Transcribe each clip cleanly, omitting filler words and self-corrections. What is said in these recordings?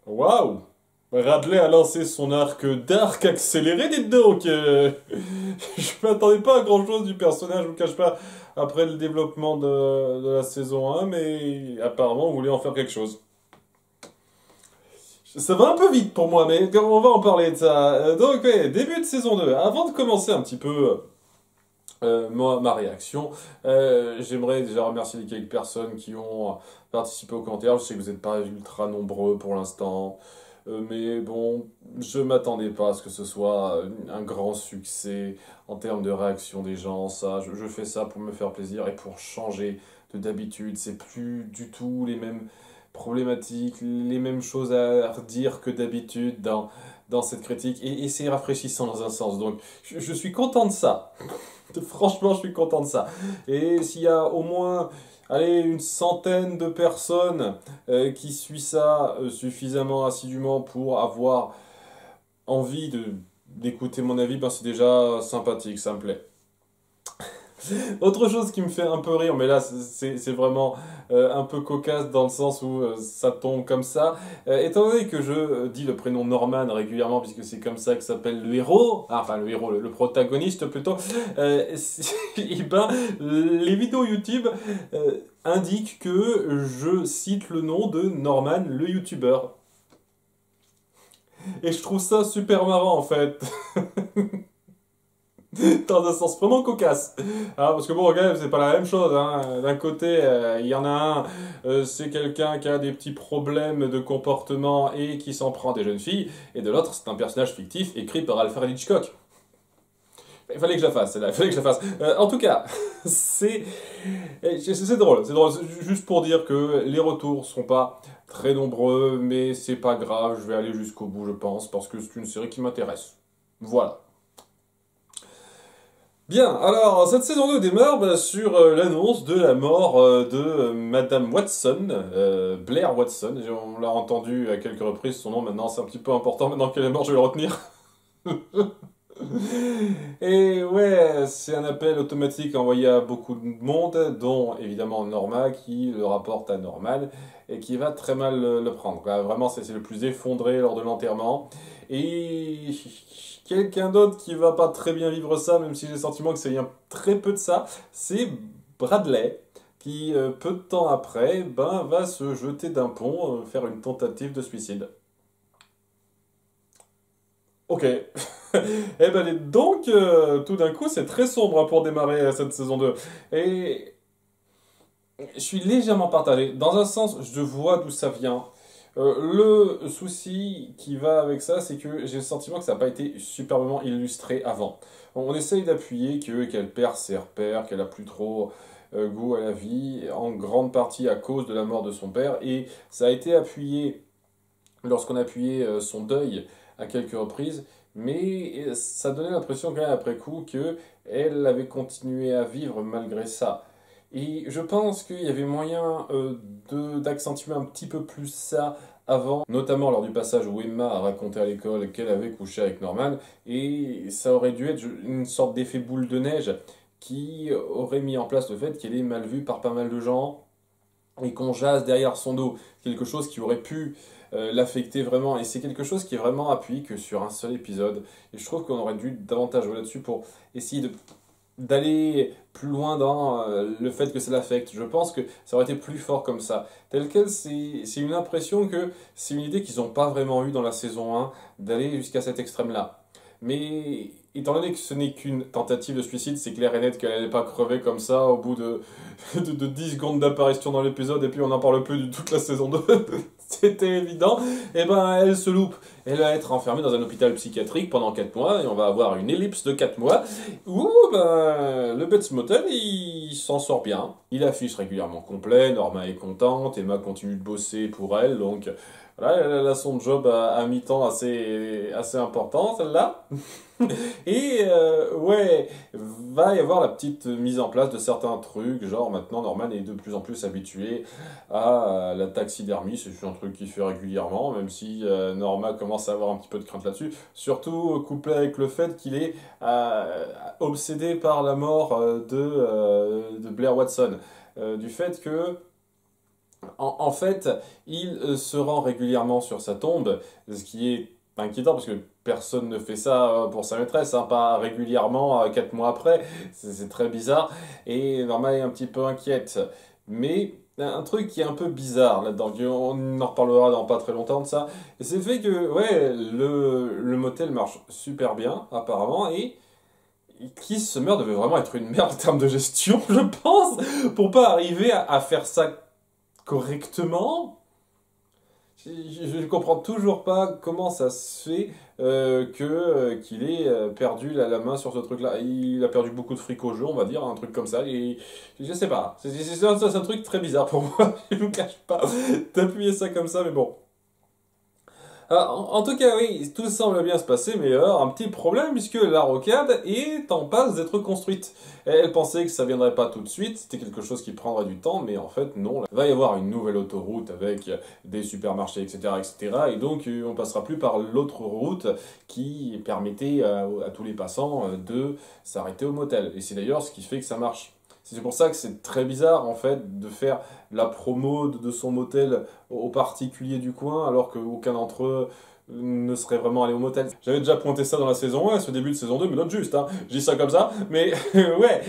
Waouh! Radley a lancé son arc dark accéléré, dites donc! Je m'attendais pas à grand-chose du personnage, je vous cache pas, après le développement de la saison 1, mais apparemment, vous voulez en faire quelque chose. Ça va un peu vite pour moi, mais on va en parler de ça. Donc, ouais, début de saison 2. Avant de commencer un petit peu ma réaction, j'aimerais déjà remercier les quelques personnes qui ont participé aux commentaires. Je sais que vous n'êtes pas ultra nombreux pour l'instant. Mais bon, je m'attendais pas à ce que ce soit un grand succès en termes de réaction des gens. Ça, je fais ça pour me faire plaisir et pour changer de d'habitude. C'est plus du tout les mêmes problématiques, les mêmes choses à redire que d'habitude dans cette critique. Et c'est rafraîchissant dans un sens. Donc, je suis content de ça. Franchement, je suis content de ça. Et s'il y a au moins, allez, une centaine de personnes qui suivent ça suffisamment assidûment pour avoir envie d'écouter mon avis, ben c'est déjà sympathique, ça me plaît. Autre chose qui me fait un peu rire, mais là c'est vraiment un peu cocasse dans le sens où ça tombe comme ça. Étant donné que je dis le prénom Norman régulièrement, puisque c'est comme ça que s'appelle le héros, enfin le héros, le protagoniste plutôt, et ben, les vidéos YouTube indiquent que je cite le nom de Norman, le youtubeur. Et je trouve ça super marrant en fait. Dans un sens vraiment cocasse. Parce que bon, regarde, c'est pas la même chose. Hein. D'un côté, il y en a un, c'est quelqu'un qui a des petits problèmes de comportement et qui s'en prend à des jeunes filles. Et de l'autre, c'est un personnage fictif écrit par Alfred Hitchcock. Il fallait que je la fasse, celle-là. Il fallait que je la fasse. En tout cas, c'est drôle. C'est drôle. C'est juste pour dire que les retours sont pas très nombreux, mais c'est pas grave. Je vais aller jusqu'au bout, je pense, parce que c'est une série qui m'intéresse. Voilà. Bien, alors cette saison 2 démarre sur l'annonce de la mort de Madame Watson, Blair Watson. On l'a entendu à quelques reprises son nom maintenant, c'est un petit peu important maintenant qu'elle est morte, je vais le retenir. Et ouais, c'est un appel automatique envoyé à beaucoup de monde, dont évidemment Norma qui le rapporte à Norman et qui va très mal le prendre. Quoi. Vraiment, c'est le plus effondré lors de l'enterrement. Et quelqu'un d'autre qui va pas très bien vivre ça, même si j'ai le sentiment que ça vient très peu de ça, c'est Bradley qui, peu de temps après, ben, va se jeter d'un pont, faire une tentative de suicide. Ok. Eh ben, donc, tout d'un coup, c'est très sombre hein, pour démarrer cette saison 2. Et je suis légèrement partagé. Dans un sens, je vois d'où ça vient. Le souci qui va avec ça, c'est que j'ai le sentiment que ça n'a pas été superbement illustré avant. On essaye d'appuyer qu'elle perd ses repères, qu'elle a plus trop goût à la vie, en grande partie à cause de la mort de son père, et ça a été appuyé lorsqu'on appuyait son deuil à quelques reprises, mais ça donnait l'impression quand même après coup que elle avait continué à vivre malgré ça. Et je pense qu'il y avait moyen d'accentuer un petit peu plus ça avant, notamment lors du passage où Emma a raconté à l'école qu'elle avait couché avec Norman, et ça aurait dû être une sorte d'effet boule de neige qui aurait mis en place le fait qu'elle est mal vue par pas mal de gens, et qu'on jase derrière son dos. Quelque chose qui aurait pu l'affecter vraiment. Et c'est quelque chose qui est vraiment appuyé que sur un seul épisode. Et je trouve qu'on aurait dû davantage jouer là-dessus pour essayer d'aller plus loin dans le fait que ça l'affecte. Je pense que ça aurait été plus fort comme ça. Tel quel, c'est une impression que c'est une idée qu'ils n'ont pas vraiment eue dans la saison 1, d'aller jusqu'à cet extrême-là. Mais étant donné que ce n'est qu'une tentative de suicide, c'est clair et net qu'elle n'allait pas crever comme ça au bout de 10 secondes d'apparition dans l'épisode et puis on n'en parle plus de toute la saison 2. C'était évident. Et ben elle se loupe. Elle va être enfermée dans un hôpital psychiatrique pendant 4 mois et on va avoir une ellipse de 4 mois où ben, le Bates Motel il s'en sort bien. Il affiche régulièrement complet, Norma est contente, Emma continue de bosser pour elle donc voilà, elle a son job à mi-temps assez important, celle-là. Et ouais, va y avoir la petite mise en place de certains trucs, genre maintenant Norman est de plus en plus habitué à la taxidermie, c'est un truc qu'il fait régulièrement, même si Norma commence à avoir un petit peu de crainte là-dessus, surtout couplé avec le fait qu'il est obsédé par la mort de Blair Watson, du fait que En fait, il se rend régulièrement sur sa tombe, ce qui est inquiétant parce que personne ne fait ça pour sa maîtresse, hein, pas régulièrement 4 mois après, c'est très bizarre, et Norma est un petit peu inquiète. Mais un truc qui est un peu bizarre là-dedans, on en reparlera dans pas très longtemps de ça, et c'est le fait que ouais, le motel marche super bien apparemment, et qui se meurt devait vraiment être une merde en termes de gestion, je pense, pour pas arriver à faire ça correctement. Je ne comprends toujours pas comment ça se fait qu'il ait perdu la main sur ce truc-là. Il a perdu beaucoup de fric au jeu, on va dire, un truc comme ça. Et je sais pas. C'est un truc très bizarre pour moi. Je vous cache pas d'appuyer ça comme ça, mais bon. En tout cas, oui, tout semble bien se passer, mais alors, un petit problème puisque la rocade est en passe d'être construite. Elle pensait que ça viendrait pas tout de suite, c'était quelque chose qui prendrait du temps, mais en fait, non. Il va y avoir une nouvelle autoroute avec des supermarchés, etc., etc., et donc on passera plus par l'autre route qui permettait à tous les passants de s'arrêter au motel. Et c'est d'ailleurs ce qui fait que ça marche. C'est pour ça que c'est très bizarre en fait de faire la promo de son motel aux particuliers du coin alors qu'aucun d'entre eux ne serait vraiment allé au motel. J'avais déjà pointé ça dans la saison 1, ce début de saison 2 me note juste, hein. Je dis ça comme ça, mais ouais,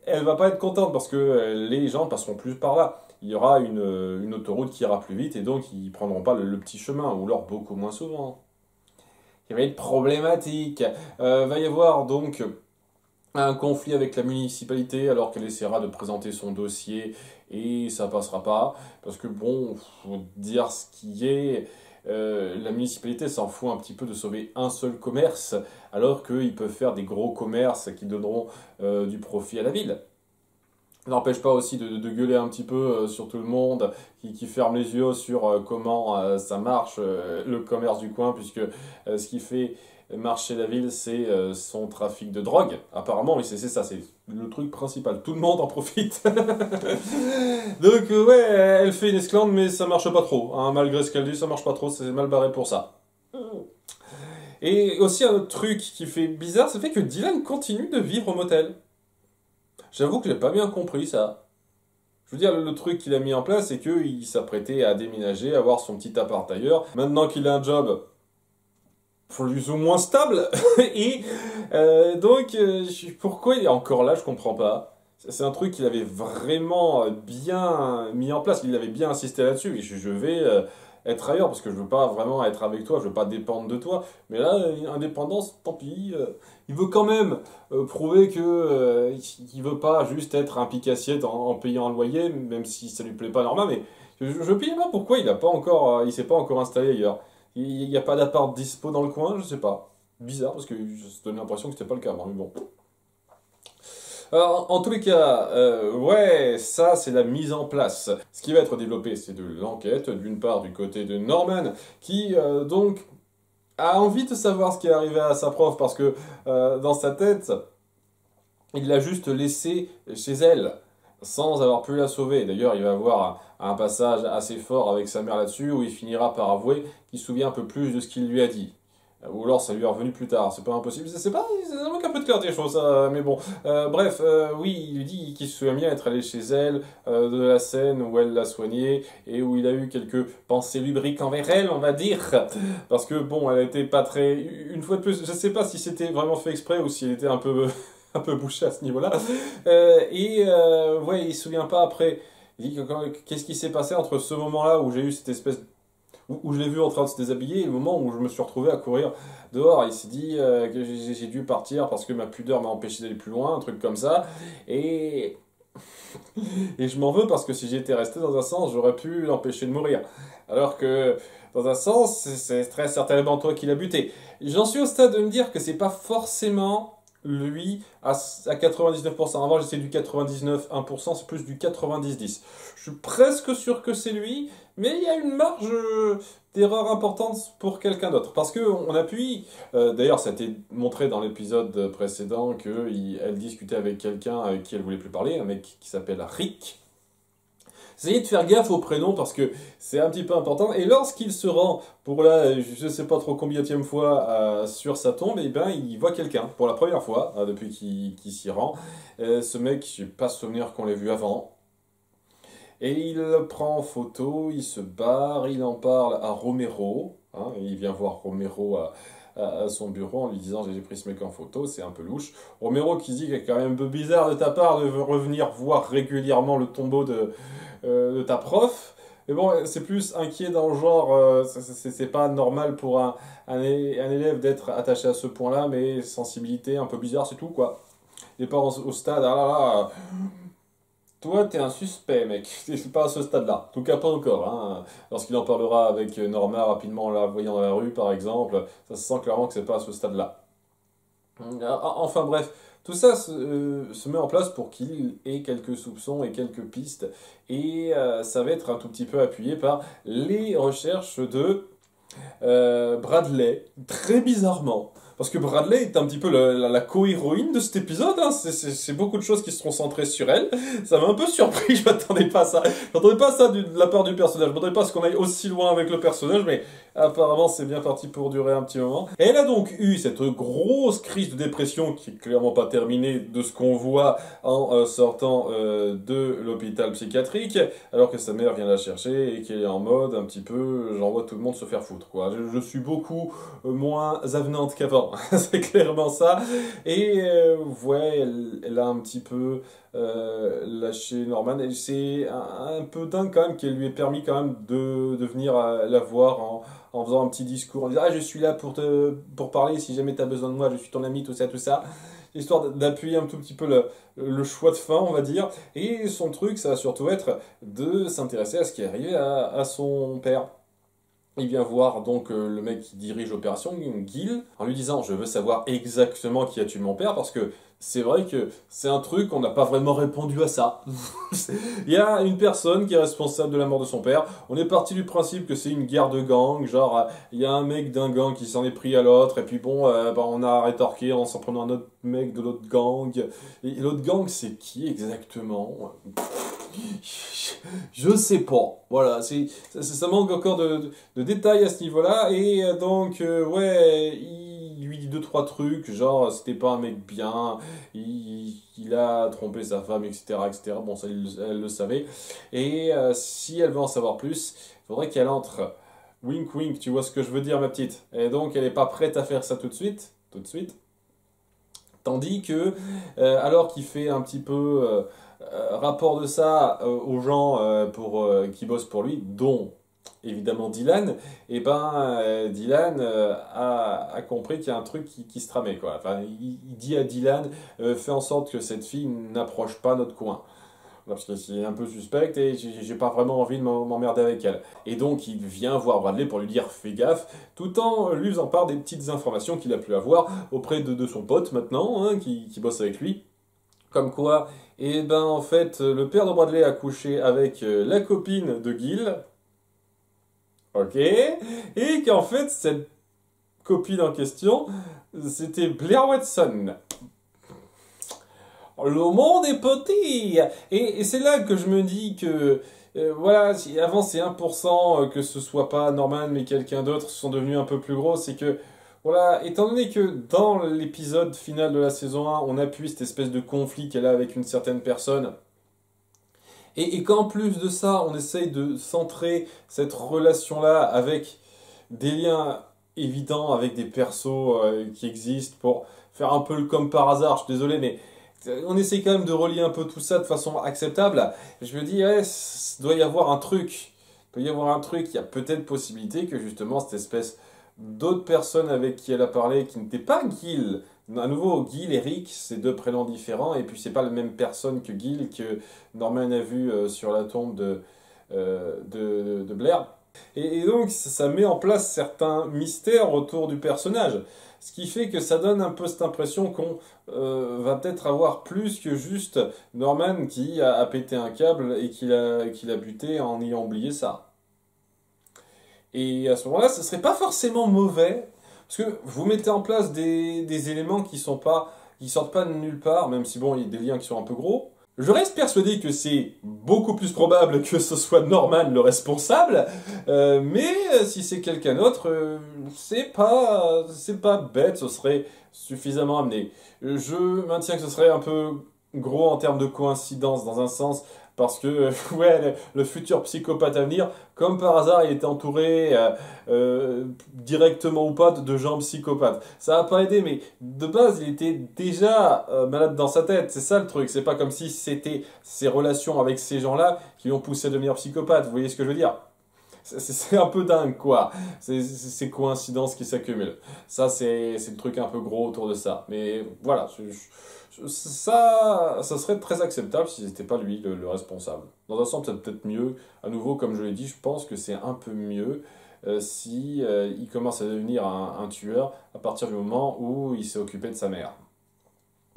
elle va pas être contente parce que les gens ne passeront plus par là. Il y aura une autoroute qui ira plus vite et donc ils prendront pas le petit chemin, ou alors beaucoup moins souvent. Il va être problématique. Va y avoir donc un conflit avec la municipalité alors qu'elle essaiera de présenter son dossier et ça passera pas parce que bon, faut dire ce qui est, la municipalité s'en fout un petit peu de sauver un seul commerce alors qu'ils peuvent faire des gros commerces qui donneront du profit à la ville. N'empêche pas aussi de gueuler un petit peu sur tout le monde qui ferme les yeux sur comment ça marche le commerce du coin, puisque ce qui fait marcher la ville, c'est son trafic de drogue. Apparemment, oui, c'est ça, c'est le truc principal. Tout le monde en profite. Donc, ouais, elle fait une esclandre, mais ça marche pas trop, hein. Malgré ce qu'elle dit, ça marche pas trop, c'est mal barré pour ça. Et aussi, un autre truc qui fait bizarre, c'est le fait que Dylan continue de vivre au motel. J'avoue que j'ai pas bien compris ça. Je veux dire, le truc qu'il a mis en place, c'est qu'il s'apprêtait à déménager, à avoir son petit appart ailleurs. Maintenant qu'il a un job plus ou moins stable, et donc, pourquoi il est encore là, je comprends pas. C'est un truc qu'il avait vraiment bien mis en place, il avait bien insisté là-dessus, et je vais être ailleurs, parce que je veux pas vraiment être avec toi, je veux pas dépendre de toi. Mais là, indépendance, tant pis. Il veut quand même prouver que il veut pas juste être un pique-assiette en payant un loyer, même si ça lui plaît pas normal. Mais je ne pas pourquoi il a pas encore, il s'est pas encore installé ailleurs. Il n'y a pas d'appart dispo dans le coin, je sais pas. Bizarre, parce que ça donnait l'impression que c'était pas le cas, mais bon. Alors, en tous les cas, ouais, ça c'est la mise en place. Ce qui va être développé, c'est de l'enquête, d'une part du côté de Norman, qui donc a envie de savoir ce qui est arrivé à sa prof, parce que dans sa tête, il l'a juste laissée chez elle, sans avoir pu la sauver. D'ailleurs, il va avoir un passage assez fort avec sa mère là-dessus, où il finira par avouer qu'il se souvient un peu plus de ce qu'il lui a dit. Ou alors ça lui est revenu plus tard, c'est pas impossible, c'est pas, ça manque un peu de clarté, je trouve ça, mais bon. Bref, oui, il lui dit qu'il se souvient bien être allé chez elle, de la scène où elle l'a soignée, et où il a eu quelques pensées lubriques envers elle, on va dire. Parce que bon, elle était pas très, une fois de plus, je sais pas si c'était vraiment fait exprès ou si elle était un peu, un peu bouchée à ce niveau-là. Ouais, il se souvient pas après. Il dit qu'est-ce qui s'est passé entre ce moment-là où j'ai eu cette espèce où je l'ai vu en train de se déshabiller et le moment où je me suis retrouvé à courir dehors. Il s'est dit que j'ai dû partir parce que ma pudeur m'a empêché d'aller plus loin, un truc comme ça. Et, et je m'en veux parce que si j'étais resté dans un sens, j'aurais pu l'empêcher de mourir. Alors que dans un sens, c'est très certainement toi qui l'as buté. J'en suis au stade de me dire que c'est pas forcément lui à 99%. Avant, j'étais du 99, 1%, c'est plus du 90-10. Je suis presque sûr que c'est lui, mais il y a une marge d'erreur importante pour quelqu'un d'autre. Parce qu'on appuie, d'ailleurs ça a été montré dans l'épisode précédent qu'elle discutait avec quelqu'un avec qui elle voulait plus parler, un mec qui s'appelle Rick. Essayez de faire gaffe au prénom parce que c'est un petit peu important. Et lorsqu'il se rend pour la, je sais pas trop combienième fois sur sa tombe, et ben il voit quelqu'un pour la première fois depuis qu'il s'y rend. Ce mec, je n'ai pas souvenir qu'on l'ait vu avant. Et il le prend en photo, il se barre, il en parle à Romero. Hein, il vient voir Romero à son bureau en lui disant j'ai pris ce mec en photo, c'est un peu louche. Romero qui se dit qu'il est quand même un peu bizarre de ta part de revenir voir régulièrement le tombeau de ta prof. Mais bon, c'est plus inquiet dans le genre, c'est pas normal pour un élève d'être attaché à ce point-là, mais sensibilité un peu bizarre, c'est tout quoi. Il est pas au stade, ah là là, toi t'es un suspect mec, c'est pas à ce stade-là, en tout cas pas encore. Hein. Lorsqu'il en parlera avec Norma rapidement en la voyant dans la rue par exemple, ça se sent clairement que c'est pas à ce stade-là. Enfin bref, tout ça se met en place pour qu'il ait quelques soupçons et quelques pistes, et ça va être un tout petit peu appuyé par les recherches de Bradley, très bizarrement. Parce que Bradley est un petit peu la co-héroïne de cet épisode, hein. C'est beaucoup de choses qui seront centrées sur elle. Ça m'a un peu surpris, je m'attendais pas à ça. Je m'attendais pas à ça de la part du personnage. Je m'attendais pas à ce qu'on aille aussi loin avec le personnage, mais apparemment c'est bien parti pour durer un petit moment. Et elle a donc eu cette grosse crise de dépression qui est clairement pas terminée de ce qu'on voit en sortant de l'hôpital psychiatrique, alors que sa mère vient la chercher et qu'elle est en mode un petit peu j'envoie tout le monde se faire foutre quoi. Je suis beaucoup moins avenante qu'avant, c'est clairement ça. Et ouais, elle a un petit peu lâché Norman. Et c'est un peu dingue quand même qu'elle lui ait permis quand même de venir la voir en faisant un petit discours, en disant ah je suis là pour parler si jamais tu as besoin de moi, je suis ton ami, tout ça, tout ça. Histoire d'appuyer un tout petit peu le choix de fin, on va dire. Et son truc, ça va surtout être de s'intéresser à ce qui est arrivé à son père. Il vient voir donc le mec qui dirige l'opération, Gil, en lui disant je veux savoir exactement qui a tué mon père parce que c'est vrai que c'est un truc on n'a pas vraiment répondu à ça. Il y a une personne qui est responsable de la mort de son père. On est parti du principe que c'est une guerre de gang, genre il y a un mec d'un gang qui s'en est pris à l'autre et puis bon bah, on a rétorqué en s'en prenant un autre mec de l'autre gang. Et l'autre gang c'est qui exactement? Je sais pas. Voilà, ça manque encore de détails à ce niveau-là. Et donc, ouais, il lui dit deux, trois trucs, genre, c'était pas un mec bien, il a trompé sa femme, etc., etc. Bon, ça, elle le savait. Et si elle veut en savoir plus, il faudrait qu'elle entre. Wink, wink, tu vois ce que je veux dire, ma petite. Et donc, elle est pas prête à faire ça tout de suite. Tout de suite. Tandis que, alors qu'il fait un petit peu rapport de ça aux gens qui bossent pour lui, dont évidemment Dylan, et ben Dylan a compris qu'il y a un truc qui se tramait, quoi. Enfin, il dit à Dylan, fais en sorte que cette fille n'approche pas notre coin. Parce que c'est un peu suspect et j'ai pas vraiment envie de m'emmerder avec elle. Et donc il vient voir Bradley pour lui dire fais gaffe, tout en lui faisant part des petites informations qu'il a pu avoir auprès de son pote maintenant, hein, qui bosse avec lui. Comme quoi, et ben en fait, le père de Bradley a couché avec la copine de Gil, ok, et qu'en fait cette copine en question, c'était Blair Watson. Le monde est petit. Et c'est là que je me dis que, voilà, si avant c'est 1% que ce soit pas Norman mais quelqu'un d'autre sont devenus un peu plus gros, c'est que, voilà, étant donné que dans l'épisode final de la saison 1, on appuie cette espèce de conflit qu'elle a avec une certaine personne, et qu'en plus de ça, on essaye de centrer cette relation-là avec des liens évidents avec des persos qui existent pour faire un peu le comme par hasard, je suis désolé, mais on essaie quand même de relier un peu tout ça de façon acceptable. Je me dis, ouais, il doit y avoir un truc. Il doit y avoir un truc. Il y a peut-être possibilité que justement cette espèce d'autres personnes avec qui elle a parlé, qui n'étaient pas Gil. À nouveau, Gil et Rick, c'est deux prénoms différents. Et puis, c'est pas la même personne que Gil que Norman a vu sur la tombe de Blair. Et donc, ça met en place certains mystères autour du personnage. Ce qui fait que ça donne un peu cette impression qu'on va peut-être avoir plus que juste Norman qui a pété un câble et qui l'a buté en ayant oublié ça. Et à ce moment-là, ce serait pas forcément mauvais, parce que vous mettez en place des éléments qui sortent pas de nulle part, même si bon, il y a des liens qui sont un peu gros. Je reste persuadé que c'est beaucoup plus probable que ce soit Norman le responsable, mais si c'est quelqu'un d'autre, c'est pas bête, ce serait suffisamment amené. Je maintiens que ce serait un peu gros en termes de coïncidence, dans un sens, parce que, ouais, le futur psychopathe à venir, comme par hasard, il était entouré, directement ou pas, de gens psychopathes. Ça n'a pas aidé, mais de base, il était déjà malade dans sa tête. C'est ça le truc. C'est pas comme si c'était ses relations avec ces gens-là qui l'ont poussé à devenir psychopathe. Vous voyez ce que je veux dire? C'est un peu dingue, quoi. C'est ces coïncidences qui s'accumulent. Ça, c'est le truc un peu gros autour de ça. Mais voilà, ça serait très acceptable si c'était pas lui le responsable. Dans un sens, c'est peut-être mieux. À nouveau, comme je l'ai dit, je pense que c'est un peu mieux si il commence à devenir un tueur à partir du moment où il s'est occupé de sa mère.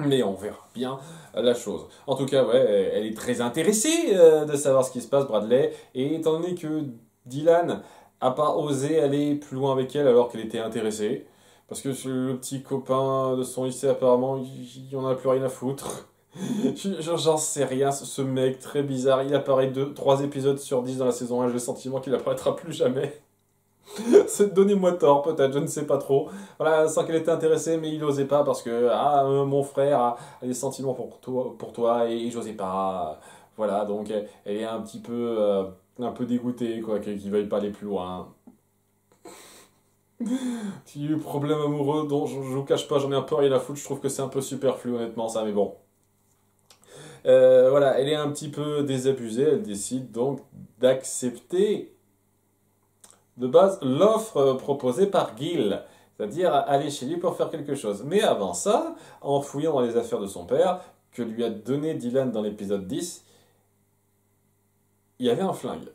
Mais on verra bien la chose. En tout cas, ouais, elle est très intéressée de savoir ce qui se passe, Bradley. Et étant donné que Dylan a pas osé aller plus loin avec elle alors qu'elle était intéressée, parce que le petit copain de son lycée, apparemment, il en a plus rien à foutre. J'en sais rien, ce mec très bizarre. Il apparaît 3 épisodes sur 10 dans la saison 1. J'ai le sentiment qu'il apparaîtra plus jamais. Donnez-moi tort, peut-être, je ne sais pas trop. Voilà, sans qu'elle était intéressée, mais il n'osait pas parce que mon frère a des sentiments pour toi et j'osais pas. Voilà, donc elle est un peu dégoûtée, quoi, qu'il ne veuille pas aller plus loin. Petit problème amoureux dont je vous cache pas, j'en ai un peu rien à foutre. Je trouve que c'est un peu superflu, honnêtement, ça, mais bon. Voilà, elle est un petit peu désabusée. Elle décide donc d'accepter de base l'offre proposée par Gil, c'est-à-dire aller chez lui pour faire quelque chose. Mais avant ça, en fouillant dans les affaires de son père, que lui a donné Dylan dans l'épisode 10, il y avait un flingue.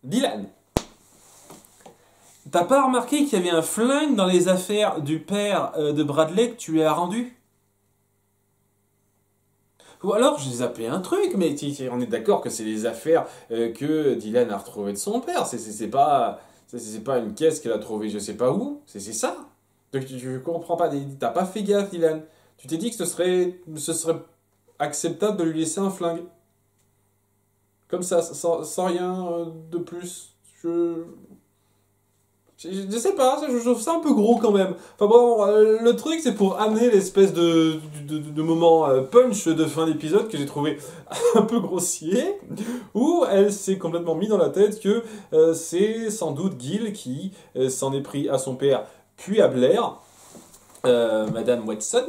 Dylan, t'as pas remarqué qu'il y avait un flingue dans les affaires du père de Bradley que tu lui as rendu? Ou alors, j'ai zappé un truc, mais on est d'accord que c'est les affaires que Dylan a retrouvées de son père. C'est pas une caisse qu'elle a trouvée je sais pas où. C'est ça. Donc tu comprends pas. T'as pas fait gaffe, Dylan. Tu t'es dit que ce serait acceptable de lui laisser un flingue. Comme ça, sans rien de plus. Je sais pas, je trouve ça un peu gros quand même. Enfin bon, le truc c'est pour amener l'espèce de moment punch de fin d'épisode que j'ai trouvé un peu grossier, où elle s'est complètement mis dans la tête que c'est sans doute Gil qui s'en est pris à son père, puis à Blair, Madame Watson,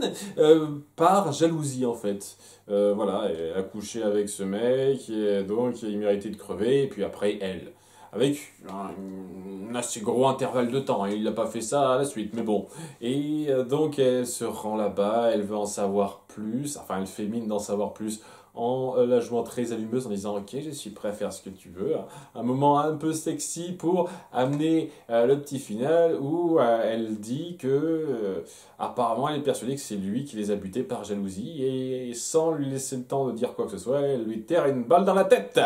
par jalousie en fait. Voilà, elle a couché avec ce mec, et donc il méritait de crever, et puis après elle avec un assez gros intervalle de temps. Il n'a pas fait ça à la suite, mais bon. Et donc elle se rend là-bas, elle veut en savoir plus, enfin elle fait mine d'en savoir plus en la jouant très allumeuse en disant ok je suis prêt à faire ce que tu veux. Un moment un peu sexy pour amener le petit final où elle dit que apparemment elle est persuadée que c'est lui qui les a butés par jalousie et sans lui laisser le temps de dire quoi que ce soit, elle lui terre une balle dans la tête.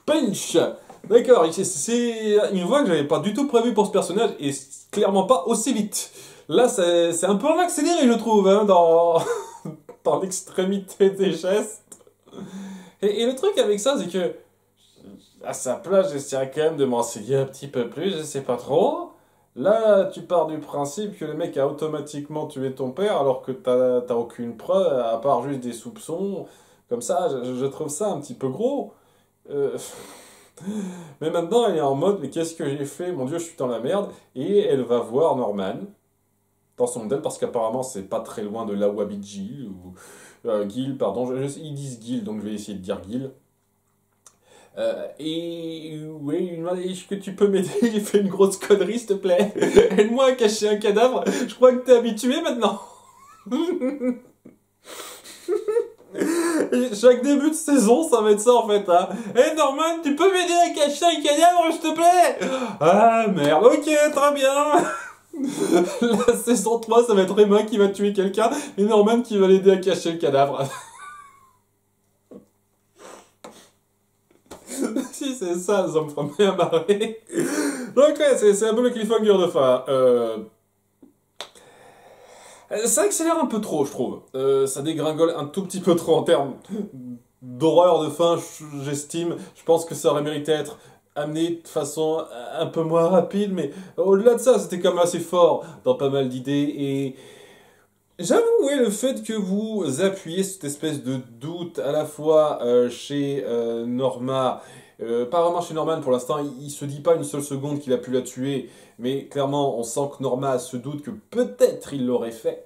Punch! D'accord, c'est une voix que j'avais pas du tout prévue pour ce personnage et clairement pas aussi vite. Là, c'est un peu accéléré, je trouve, hein, dans l'extrémité des gestes. Et le truc avec ça, c'est que à sa place, j'essaierais quand même de m'enseigner un petit peu plus, je sais pas trop. Là, tu pars du principe que le mec a automatiquement tué ton père alors que t'as aucune preuve, à part juste des soupçons. Comme ça, je trouve ça un petit peu gros. Euh, Mais maintenant, elle est en mode, mais qu'est-ce que j'ai fait? Mon Dieu, je suis dans la merde. Et elle va voir Norman dans son modèle, parce qu'apparemment, c'est pas très loin de là où habite Gil, ou Gil, pardon. Ils disent Gil, donc je vais essayer de dire Gil. Et oui, il m'a dit, est-ce que tu peux m'aider? J'ai fait une grosse connerie, s'il te plaît. Aide-moi à cacher un cadavre. Je crois que t'es habitué maintenant. Chaque début de saison, ça va être ça en fait. Hein. Hey Norman, tu peux m'aider à cacher un cadavre, s'il te plaît? Ah merde, ok, très bien. La saison 3, ça va être Emma qui va tuer quelqu'un et Norman qui va l'aider à cacher le cadavre. Si c'est ça, ça me ferait bien marrer. Donc ouais, c'est un peu le cliffhanger de fin. Ça accélère un peu trop, je trouve. Ça dégringole un tout petit peu trop en termes d'horreur de fin, j'estime. Je pense que ça aurait mérité d'être amené de façon un peu moins rapide, mais au-delà de ça, c'était quand même assez fort dans pas mal d'idées. Et J'avoue, ouais, le fait que vous appuyez cette espèce de doute à la fois chez Norma, pas vraiment chez Norman pour l'instant, il se dit pas une seule seconde qu'il a pu la tuer, mais clairement on sent que Norma a ce doute que peut-être il l'aurait fait.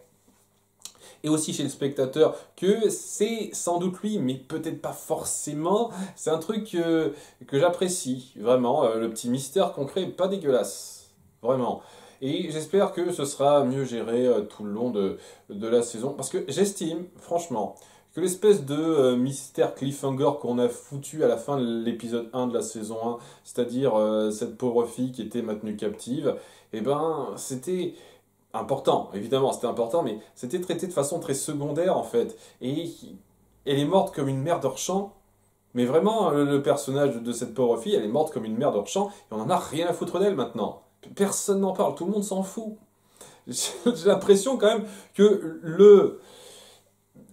Et aussi chez le spectateur que c'est sans doute lui, mais peut-être pas forcément. C'est un truc que j'apprécie, vraiment. Le petit mystère qu'on crée, pas dégueulasse. Vraiment. Et j'espère que ce sera mieux géré tout le long de la saison. Parce que j'estime, franchement, que l'espèce de mystère cliffhanger qu'on a foutu à la fin de l'épisode 1 de la saison 1, c'est-à-dire cette pauvre fille qui était maintenue captive, eh ben, c'était important, évidemment, c'était important, mais c'était traité de façon très secondaire en fait. Et elle est morte comme une mère hors champ. Mais vraiment, le personnage de cette pauvre fille, elle est morte comme une mère hors champ, et on en a rien à foutre d'elle maintenant. Personne n'en parle, tout le monde s'en fout. J'ai l'impression quand même que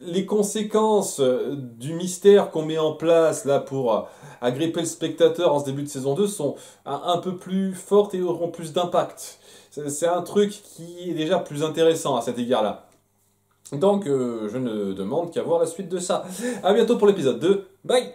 les conséquences du mystère qu'on met en place là pour agripper le spectateur en ce début de saison 2 sont un peu plus fortes et auront plus d'impact. C'est un truc qui est déjà plus intéressant à cet égard-là. Donc je ne demande qu'à voir la suite de ça. A bientôt pour l'épisode 2. Bye!